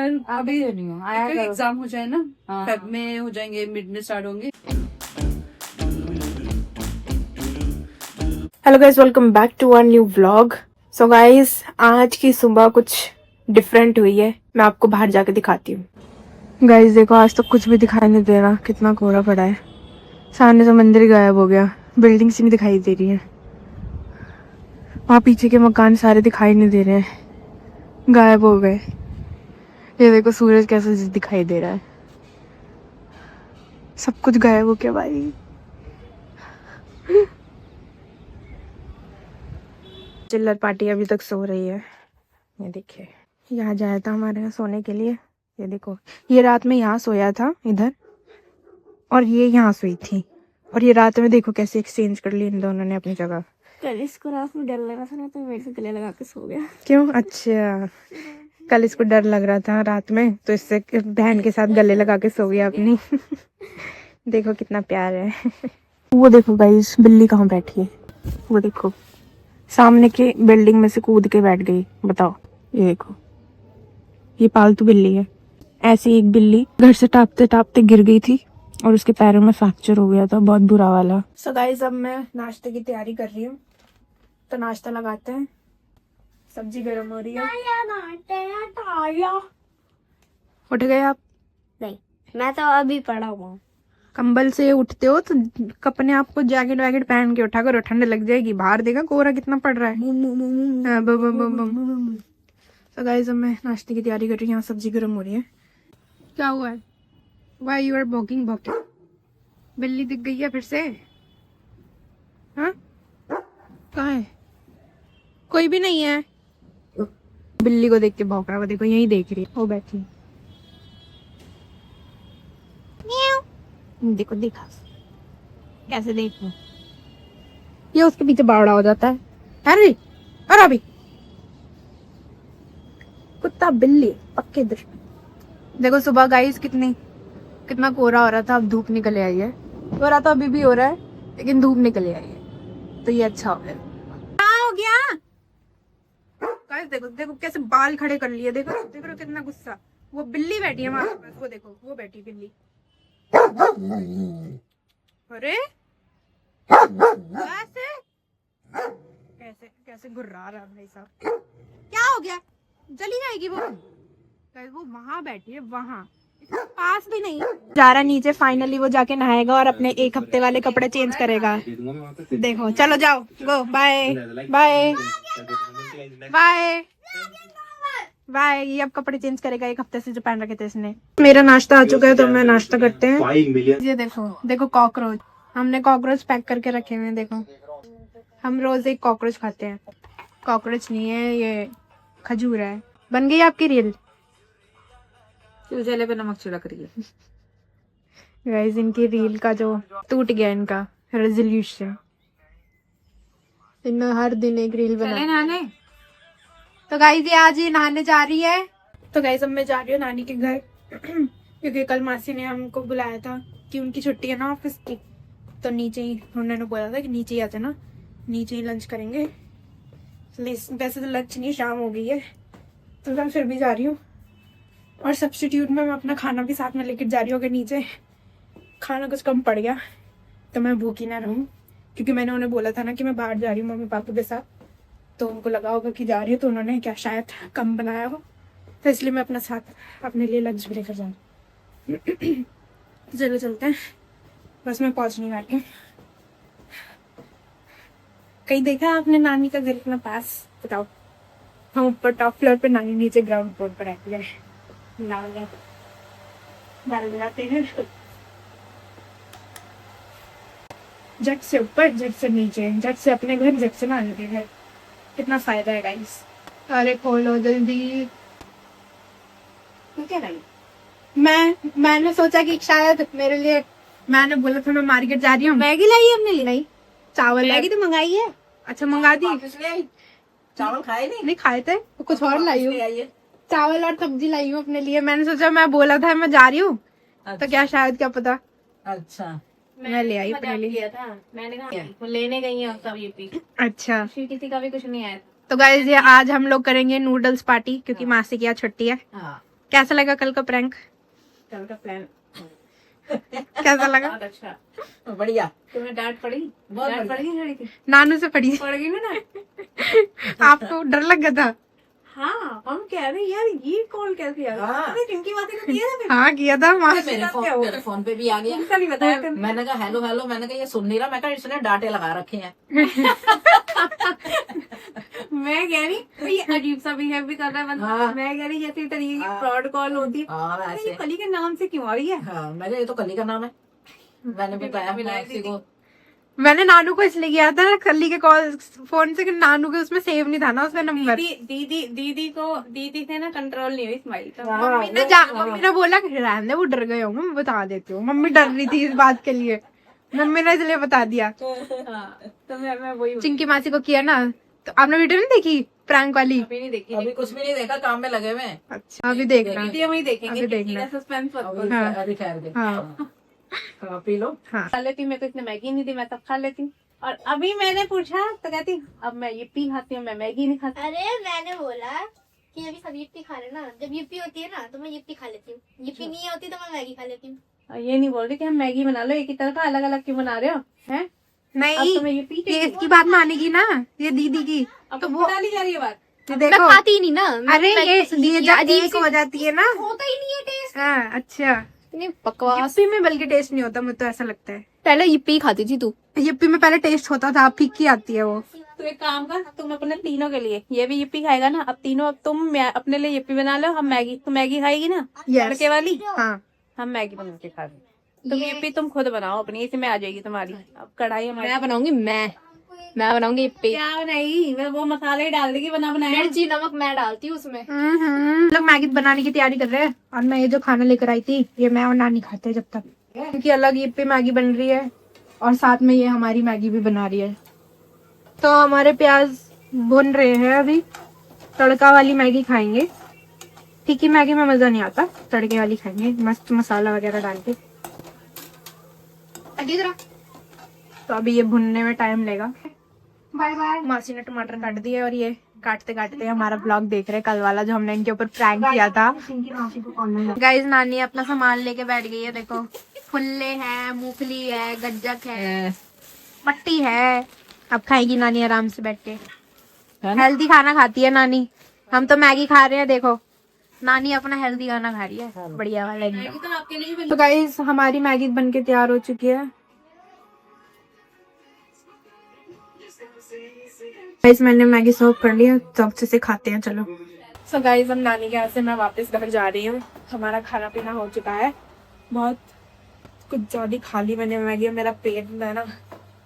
अभी नहीं हो आया करो। एग्जाम हो जाए ना, हाँ। फेब में हो जाएंगे, मिड में स्टार्ट होंगे। Hello guys, welcome back to our new vlog. So guys, आज की सुबह कुछ डिफरेंट हुई है। मैं आपको बाहर जाके दिखाती हूँ। गाइज देखो, आज तो कुछ भी दिखाई नहीं दे रहा, कितना कोहरा पड़ा है। सामने से मंदिर गायब हो गया, बिल्डिंग्स ही नहीं दिखाई दे रही है। वहाँ पीछे के मकान सारे दिखाई नहीं दे रहे हैं, गायब हो गए। ये देखो सूरज कैसे दिखाई दे रहा है, सब कुछ गायब हो गया भाई। चिल्लर पार्टी अभी तक सो रही है। ये देखिए, यहाँ जाया था हमारे यहाँ सोने के लिए। ये देखो, ये रात में यहाँ सोया था इधर, और ये यहाँ सोई थी। और ये रात में देखो कैसे एक्सचेंज कर ली इन दोनों ने अपनी जगह। कल इसको रात में डर लग रहा था ना, तो मेरे से गले लगा के सो गया। क्यों? अच्छा, कल इसको डर लग रहा था रात में, तो इससे बहन के साथ गले लगा के सो गया अपनी। देखो कितना प्यार है। वो देखो गाइस, बिल्ली कहाँ बैठी है। वो देखो, सामने के बिल्डिंग में से कूद के बैठ गई। बताओ, ये देखो, ये पालतू बिल्ली है। ऐसी एक बिल्ली घर से टापते टापते गिर गई थी और उसके पैरों में फ्रैक्चर हो गया था, बहुत बुरा वाला। सो गाइस, अब मैं नाश्ते की तैयारी कर रही हूँ, तो नाश्ता लगाते हैं। सब्जी गर्म हो रही है। उठ गए आप? नहीं, मैं तो अभी पड़ा हुआ। कंबल से उठते हो तो अपने आप को जैकेट वैकेट पहन के उठा करो, ठंड लग जाएगी। बाहर देखा कोहरा कितना पड़ रहा है। हाँ, बम बम बम बम। तो गाइस, अब मैं नाश्ते की तैयारी कर रही हूँ। यहाँ सब्जी गर्म हो रही है। क्या हुआ है? Why you are walking walking? बिल्ली दिख गई है फिर से? हाँ, कहाँ है? कोई भी नहीं है। बिल्ली को देख के भौंक रहा है। वो देखो, यही देख रही है, वो बैठी। देखो, देखा कैसे देखो, ये उसके पीछे बावड़ा हो जाता है। अरे अरे, अभी कुत्ता बिल्ली पक्के दुश्मन। देखो सुबह गाइस, कितना कोहरा हो रहा था, अब धूप निकल आई है। कोहरा तो अभी भी हो रहा है, लेकिन धूप निकल आई है, तो ये अच्छा हो गया। क्या हो गया गाइस? देखो देखो कैसे बाल खड़े कर लिए। देखो देखो कितना गुस्सा। वो बिल्ली बैठी है हमारे पास, वो देखो, वो बैठी बिल्ली। अरे कैसे कैसे कैसे घुर्रा रहा है भाई साहब। क्या हो गया? चली जाएगी वो? वो वहां बैठी है, वहां पास भी नहीं जा रहा नीचे। फाइनली वो जाके नहाएगा और अपने एक हफ्ते वाले कपड़े चेंज करेगा। देखो, चलो जाओ, गो, बाय बाय बाय बाय। ये अब कपड़े चेंज करेगा एक हफ्ते से जो पहन रखे थे इसने। मेरा नाश्ता आ चुका है, तो मैं नाश्ता करते हैं। ये देखो देखो, कॉकरोच। हमने कॉकरोच पैक करके रखे हुए हैं। देखो, हम रोज एक कॉकरोच खाते हैं। कॉकरोच नहीं है, ये खजूर है। बन गई आपकी रील? चूल्हे पे नमक छिड़क रही है। गाइस, इनकी रील का जो टूट गया, इनका रेजोल्यूशन। इनमें हर दिन एक रील बना। नहाने तो गाइस, ये आज ये नहाने जा रही है। तो गाइस, अब मैं जा रही हूँ नानी के घर, क्योंकि कल मासी ने हमको बुलाया था कि उनकी छुट्टी है ना ऑफिस की, तो नीचे ही उन्होंने बोला था कि नीचे ही आ जाना, नीचे ही लंच करेंगे। वैसे तो लंच नहीं, शाम हो गई है, तो मैं फिर भी जा रही हूँ। और सब्स्टिट्यूट में मैं अपना खाना भी साथ में लेकर जा रही हूँ। अगर नीचे खाना कुछ कम पड़ गया तो मैं भूखी ना रहूँ, क्योंकि मैंने उन्हें बोला था ना कि मैं बाहर जा रही हूँ मम्मी पापा के साथ, तो उनको लगा होगा कि जा रही है, तो उन्होंने क्या शायद कम बनाया हो, तो इसलिए मैं अपना साथ अपने लिए लंच भी लेकर जा रही हूँ। चलो चलते हैं, बस मैं पहुँच नहीं वाली हूँ। कहीं देखा आपने नानी का घर इतना पास? बताओ। हम ऊपर टॉप फ्लोर पे, नानी नीचे ग्राउंड फ्लोर पर रहती है। डाल जाते हैं, झट से ऊपर, झट से नीचे, झट से अपने घर, झट से नानी के घर। कितना फायदा है गाइस। अरे खोलो जल्दी। क्या नहीं, मैंने सोचा कि शायद मेरे लिए, मैंने बोला था मैं मार्केट जा रही हूँ। मैगी लाई है अपने लिए? नहीं, चावल। मैगी तो मंगाई है। अच्छा, मंगा दी? चावल खाए नहीं खाए थे, तो कुछ और लाई हूँ। चावल और सब्जी लाई हूँ अपने लिए। मैंने सोचा, मैं बोला था मैं जा रही हूँ, तो क्या शायद, क्या पता। अच्छा, मैं ले आई अपने लिए। था, मैंने कहा वो लेने गई है सब यूपी। अच्छा, किसी का भी कुछ नहीं आया। तो गाइस, ये आज हम लोग करेंगे नूडल्स पार्टी, क्योंकि मासी की आज छुट्टी है। हाँ, कैसा लगा कल का प्रैंक? कल का प्लान कैसा लगा? बहुत अच्छा, बढ़िया। तुम्हें डांट पड़ी? बहुत डांट पड़ी थी। नानू से पड़ी? पड़ गई ना। आपको डर लग गया था? हाँ, हम कह रहे यार ये कॉल कैसे आ गया? अरे किनकी बातें करती है ना? हाँ किया था मेरे फोन पे भी आ गया। उनका नहीं बताया कर। मैंने कहा हेलो हेलो, मैंने कहा ये सुन नहीं रहा, मैं कहा इसने डांटे लगा रखे हैं। मैं कह रही भाई अजीब सा बिहेव भी कर रहा है बंदा। हाँ। मैं कह रही जैसे तरीके की हाँ। फ्रॉड कॉल होती है। हाँ अरे वैसे ये कली के नाम से क्यों आ रही है? हाँ, मैंने ये तो कली का नाम है, मैंने बताया किसी को। मैंने नानू को इसलिए किया था कल्ली के कॉल फोन से कि नानू के उसमें सेव नहीं था ना उसका नंबर। दीदी से ना कंट्रोल नहीं हुई स्माइल का। मम्मी ने बोला कि रहने दे, वो डर गए होंगे, मैं बता देती हूँ। मम्मी डर रही थी इस बात के लिए, मम्मी ने इसलिए बता दिया। हाँ, तो मैं वही चिंकी मासी को किया ना। तो आपने वीडियो नहीं देखी प्रैंक वाली? अभी नहीं देखी। अभी कुछ भी नहीं देखा, काम में लगे हुए हैं। अच्छा अभी देखना। वीडियो में ही देखेंगे। अभी देखना। सस्पेंस अभी हाँ। अभी ठहर गए। हाँ हाँ, पी लो। हाँ खा लेती, मेरे को इसने मैगी नहीं दी, मैं सब खा लेती। और अभी मैंने पूछा तो कहती अब मैं yippee खाती हूँ, मैं मैगी नहीं खाती। अरे मैंने बोला कि अभी सब yippee खा रहे ना, जब yippee होती है ना तो मैं yippee खा लेती हूँ, yippee नहीं होती तो मैं मैगी खा लेती हूँ। और ये नहीं बोल रही कि हम मैगी बना लो, एक ही तरह का अलग अलग क्यों बना रहे हो हैं? अब नहीं, तो मैं yippee ये इसकी बात मानेगी ना, ये दीदी की। अब तो तो वो डाली जा रही है बात। ये मैं देखो, खाती ही नहीं ना। अरे ये जब अजीब एक हो जाती है ना, होता ही नहीं है टेस्ट। हाँ अच्छा। नहीं बकवास। yippee में बल्कि टेस्ट नहीं होता, मुझे तो ऐसा लगता है। पहले yippee खाती थी तू। yippee में पहले टेस्ट होता था, अब फीकी आती है वो। तो एक काम कर, तुम अपने तीनों के लिए, ये भी yippee खाएगा ना, अब तीनों, अब तुम अपने लिए yippee बना लो, हम मैगी, तुम मैगी खाएगी ना Yes. तड़के वाली, हाँ हम मैगी बना के खा लेंगे। तुम yippee तुम खुद बनाओ अपनी, इसी में आ जाएगी तुम्हारी। अब कढ़ाई हमारी मैं बनाऊंगी, मैं बनाऊंगी yippee। क्या बनाएगी? मैं वो मसाले ही डाल देगी बना बनाया। मिर्ची नमक मैं डालती हूँ उसमें। लोग मैगी बनाने की तैयारी कर रहे हैं, और मैं ये जो खाना लेकर आई थी ये मैं और नानी खाते हैं जब तक, क्योंकि अलग yippee मैगी बन रही है और साथ में ये हमारी मैगी भी बना रही है। तो हमारे प्याज भुन रहे हैं, अभी तड़का वाली मैगी खाएंगे। तीखी मैगी में मजा नहीं आता, तड़के वाली खाएंगे मस्त मसाला वगैरह डाल के। तो अभी ये भुनने में टाइम लेगा। Bye bye. मासी ने टमाटर काट दिए और ये काटते काटते हमारा ब्लॉग देख रहे हैं, कल वाला जो हमने इनके ऊपर प्रैंक किया था। गाइस नानी अपना सामान लेके बैठ गई है, देखो फुल्ले हैं, मूंगफली है, गज्जक है, पट्टी है। अब खाएगी नानी आराम से बैठ के, हेल्दी खाना खाती है नानी। हम तो मैगी खा रहे हैं, देखो नानी अपना हेल्दी खाना खा रही है, बढ़िया वाला एकदम। तो आपके लिए तो गाइस हमारी मैगी बन के तैयार हो चुकी है। गाइस मैंने मैगी सर्व कर लिया, सब से खाते हैं चलो। सो गाइस हम नानी के यहाँ से मैं वापस घर जा रही हूँ। हमारा खाना पीना हो चुका है, बहुत कुछ ज्यादा खा ली मैंने मैगी। मेरा पेट में ना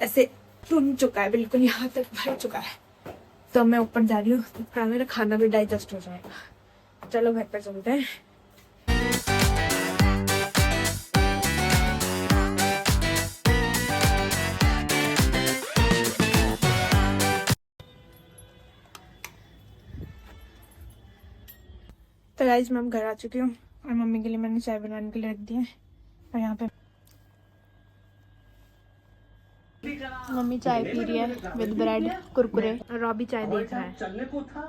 ऐसे सुन चुका है, बिल्कुल यहाँ तक भर चुका है। तो मैं ऊपर जा रही हूँ, थोड़ा मेरा खाना भी डाइजेस्ट हो जाएगा। चलो घर पर चलते हैं। तो गाइस मैं घर आ चुकी हूँ और मम्मी के लिए मैंने चाय बनाने के लिए रख दी है। और यहाँ पे मम्मी चाय पी रही है विद ब्रेड कुरकुरे, और रॉबी चाय देख रहा है। चलने को था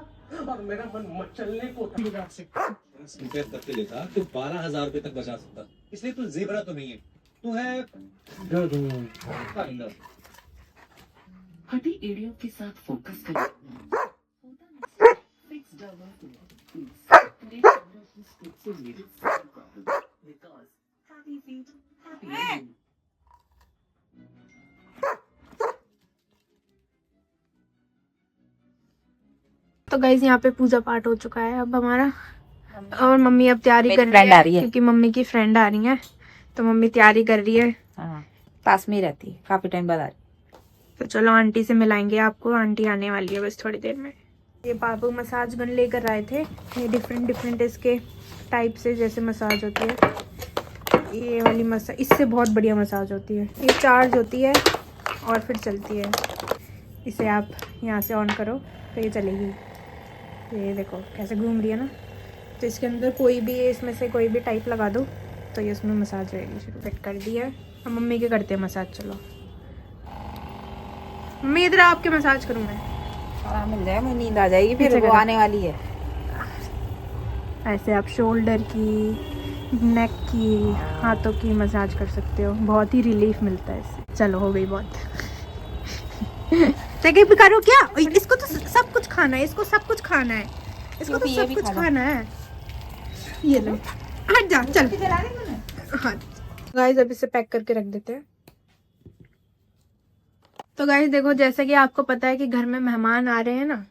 और मेरा मन मत चलने को था। कंपेयर करके देखा तो 12,000 रुपए तक बचा सकता, इसलिए तू जेबरा तो नहीं है, तू है काइंड ऑफ। हटी एरियो के साथ फोकस करें। तो गाइस यहाँ पे पूजा पाठ हो चुका है अब हमारा, और मम्मी अब तैयारी मेरी कर फ्रेंड आ रही है, क्योंकि मम्मी की फ्रेंड आ रही है, तो मम्मी तैयारी कर रही है। हाँ, पास में ही रहती है, काफी टाइम बाद आ रही। तो चलो आंटी से मिलाएंगे आपको, आंटी आने वाली है बस थोड़ी देर में। ये बाबू मसाज गन लेकर आए थे, ये डिफरेंट इसके टाइप से जैसे मसाज होती है। ये वाली मसाज इससे बहुत बढ़िया मसाज होती है, ये चार्ज होती है और फिर चलती है। इसे आप यहाँ से ऑन करो तो ये चलेगी। ये देखो कैसे घूम रही है ना। तो इसके अंदर कोई भी, इसमें से कोई भी टाइप लगा दो तो ये उसमें मसाज रहेगी। शुरू फिट कर दी है। अब मम्मी के करते हैं मसाज। चलो मम्मी इधर आपके मसाज करूँ मैं। आराम मिल जाएगा, मुझे नींद आ जाएगी, फिर पीछे वो करो। आने वाली है। ऐसे आप शोल्डर की, नेक की, हाथों की मसाज कर सकते हो। बहुत ही रिलीफ मिलता है इससे। चलो हो गई बहुत। भी करो क्या? इसको तो सब कुछ खाना है, इसको सब कुछ खाना है, इसको तो सब कुछ खाना है। ये लो, हट जा, चल। हाँ गाइस, अब इसे पैक करके रख देते हैं। तो गाइस देखो, जैसे कि आपको पता है कि घर में मेहमान आ रहे हैं ना,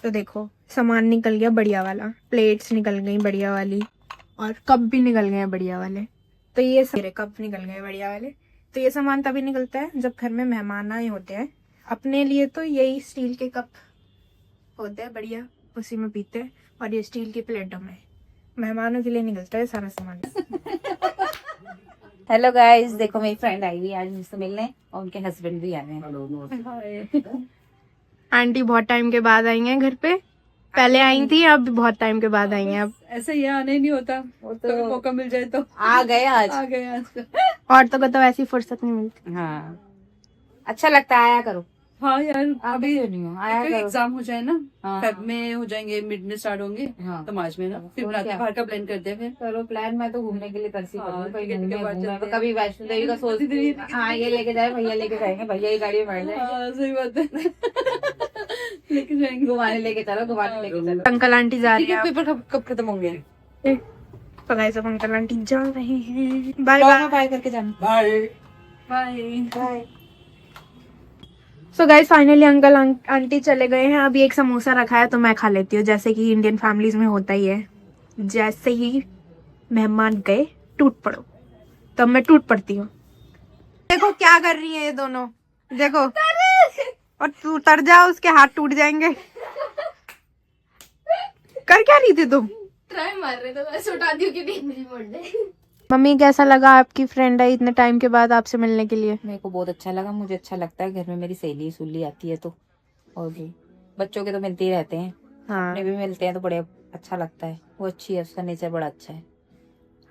तो देखो सामान निकल गया बढ़िया वाला, प्लेट्स निकल गई बढ़िया वाली, और कप भी निकल गए बढ़िया वाले। तो ये सारे कप निकल गए बढ़िया वाले। तो ये सामान तभी निकलता है जब घर में मेहमान आए होते हैं। अपने लिए तो यही स्टील के कप होते हैं बढ़िया, उसी में पीते हैं, और ये स्टील की प्लेटों में। मेहमानों के लिए निकलता है सारा सामान। हेलो गाइस, देखो मेरी फ्रेंड आई हुई आज मुझसे मिलने, और उनके हस्बैंड भी आए हैं। आंटी बहुत टाइम के बाद आई हैं घर पे। पहले आई थी, अब बहुत टाइम के बाद आई हैं। अब ऐसा ये आने नहीं होता, वो कभी मौका मिल जाए तो आ गए आज। आ गए आज। औरतों को तो ऐसी फुर्सत नहीं मिलती। हाँ, अच्छा लगता है, आया करो। हाँ यार, अभी अभी नहीं हो, आया करो। एग्जाम हो जाए ना, हाँ। फेब में हो जाएंगे, मिड में स्टार्ट होंगे, हाँ। तो मार्च में ना, फिर और बनाते क्या? हैं, बाहर का प्लान करते हैं फिर। करो प्लान। मैं तो घूमने के लिए तरसी हाँ, करूँ, कहीं टिकट के घूमने बाद घूमने। चलते तो हैं। कभी वैष्णो देवी का सोच, हाँ ये लेके जाए, भैया लेके जाएंगे, भैया की गाड़ी में बैठ जाएंगे, हाँ, सही बात है। लेके जाएंगे। घुमाने लेके चलो, घुमाने लेके चलो। अंकल आंटी जा रही ठीक है, है। पेपर कब खत्म होंगे? तो गाइस अब अंकल आंटी जा रहे हैं। Bye bye. बाय करके जाना। Bye. Bye. So guys finally uncle aunty चले गए हैं। अभी एक समोसा रखा है तो मैं खा लेती हूँ, जैसे कि इंडियन फैमिलीज में होता ही है। जैसे ही मेहमान गए टूट पड़ो, तब मैं टूट पड़ती हूँ। देखो क्या कर रही है ये दोनों, देखो। और तू उतर जाओ, उसके हाथ टूट जाएंगे। कर क्या रही थी तुम? ट्राई मार रहे थे, तो ऐसे उठा दी कि रिमोट दे। मम्मी कैसा लगा आपकी फ्रेंड आई इतने टाइम के बाद आपसे मिलने के लिए? मेरे को बहुत अच्छा लगा। मुझे अच्छा लगता है घर में मेरी सहेली सुली आती है तो, और भी बच्चों के तो मिलते ही रहते हैं, हाँ अपने भी मिलते हैं तो बड़े अच्छा लगता है। वो अच्छी है, उसका नेचर बड़ा अच्छा है।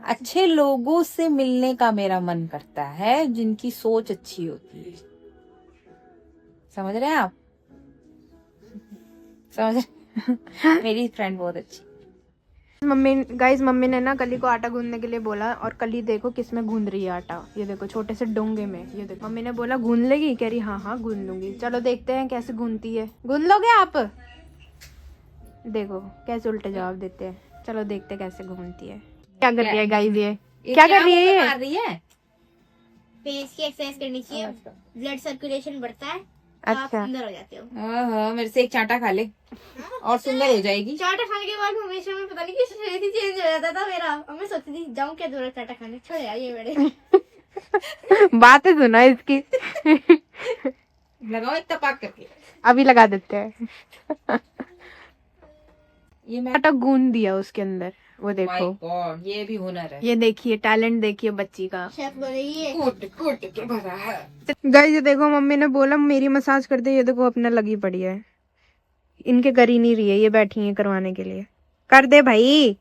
अच्छे लोगों से मिलने का मेरा मन करता है, जिनकी सोच अच्छी होती है। समझ रहे हैं आप? समझ रहे? मेरी फ्रेंड बहुत अच्छी। मम्मी ने ना कली को आटा गूंदने के लिए बोला, और कली देखो किसमें गूंद रही है आटा। ये देखो छोटे से डोंगे में। ये देखो मम्मी ने बोला गूंद लेगी, कह रही हाँ हाँ गूंद लूंगी। चलो देखते हैं कैसे गूंदती है। गूंद लोगे आप? देखो कैसे उल्टे जवाब देते हैं। चलो देखते हैं कैसे गूंदती है। क्या कर रही है गाइस ये? क्या कर रही है ये? मार रही है? फेस की एक्सरसाइज करनी चाहिए, ब्लड सर्कुलेशन बढ़ता है, तो आप अच्छा। सुंदर हो जाते हो। हाँ, मेरे से एक चांटा खा ले और सुंदर हो जाएगी। चाटा खाने के बाद हमेशा में पता नहीं किस शरीर चेंज हो जाता था मेरा। अब मैं सोचती थी जाऊं क्या दूर चाटा खाने, छोड़ यार ये मेरे। बातें सुना इसकी। लगाओ एक तपाक करके। अभी लगा देते हैं। ये मैं आटा गूंद दिया उसके अंदर, वो देखो। My God, ये भी हुनर है। ये देखिए टैलेंट देखिए बच्ची का। शेफ बोलेगी कूट कूट के भरा है। गाइस ये देखो मम्मी ने बोला मेरी मसाज कर दे, ये देखो अपने लगी पड़ी है। इनके कर ही नहीं रही है, ये बैठी है करवाने के लिए। कर दे भाई,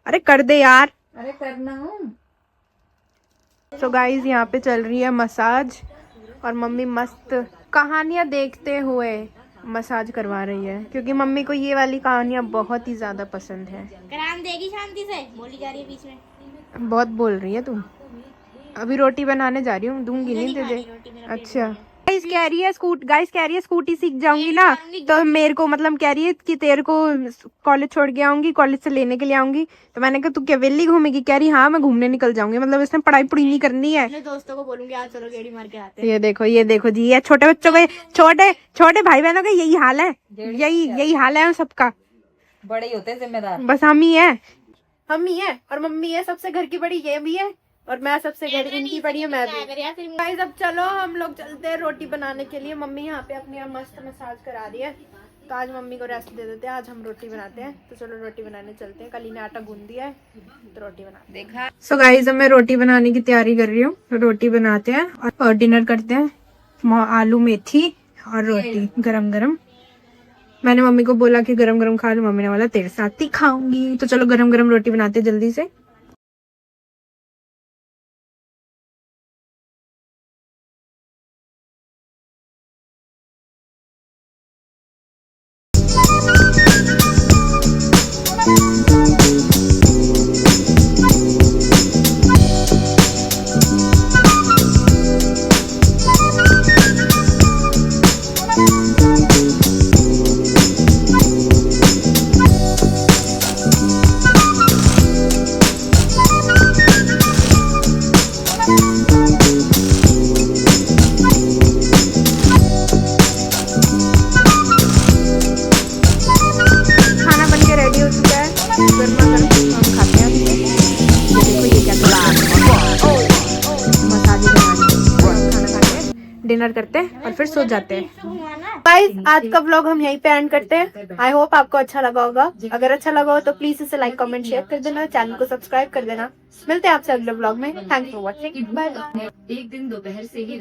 अरे कर दे यार। अरे करना हूँ। तो गाइस यहाँ पे चल रही है मसाज, और मम्मी मस्त कहानियां देखते हुए मसाज करवा रही है, क्योंकि मम्मी को ये वाली कहानियां बहुत ही ज्यादा पसंद है। कराम देगी शांति से, बोली जा रही है बीच में। बहुत बोल रही है तुम। अभी रोटी बनाने जा रही हूँ, दूंगी नहीं तुझे। अच्छा गाइस कह रही है स्कूटी सीख जाऊंगी ना, तो मेरे को मतलब कह रही है कि तेरे को कॉलेज छोड़ के आऊंगी, कॉलेज से लेने के लिए आऊंगी। तो मैंने कहा तू क्या वेली घूमेगी? कह रही हाँ मैं घूमने निकल जाऊंगी, मतलब इसने पढ़ाई पूरी नहीं करनी है। अपने दोस्तों को बोलूंगी आज चलो गेड़ी मार के आते हैं। ये देखो जी, ये छोटे बच्चों के छोटे भाई बहनों का यही हाल है, यही हाल है सबका। बड़े ही होते हैं जिम्मेदार। बस हम ही है और मम्मी है सबसे घर की बड़ी, ये भी है, और मैं सबसे घर इनकी बड़ी है, मैं भी। गाइस अब चलो हम लोग चलते हैं रोटी बनाने के लिए। मम्मी यहाँ पे अपनी मस्त मसाज करा रही है, तो आज मम्मी को रेस्ट दे देते हैं, आज हम रोटी बनाते हैं। तो चलो रोटी बनाने चलते हैं। कल ही ने आटा गूंद दिया है, तो रोटी बनाते हैं। देखा। सो गाइस अब मैं रोटी बनाने की तैयारी कर रही हूँ, तो रोटी बनाते हैं और डिनर करते हैं। आलू मेथी और रोटी गरम गरम। मैंने मम्मी को बोला कि गरम गरम खा लो, मम्मी ने बोला तेरे साथ ही खाऊंगी। तो चलो गरम गरम रोटी बनाते हैं जल्दी से। गर्मा गर्म हम खाते हैं। ये देखो ये क्या मसाले बना रही है। खाना खाते हैं, डिनर करते हैं और फिर सो जाते हैं। गाइस आज का व्लॉग हम यहीं पे एंड करते हैं। आई होप आपको अच्छा लगा होगा। अगर अच्छा लगा हो तो प्लीज इसे लाइक कमेंट शेयर कर देना, चैनल को सब्सक्राइब कर देना। मिलते हैं आपसे अगले व्लॉग में। Thanks for watching, bye. एक दिन दोपहर से ही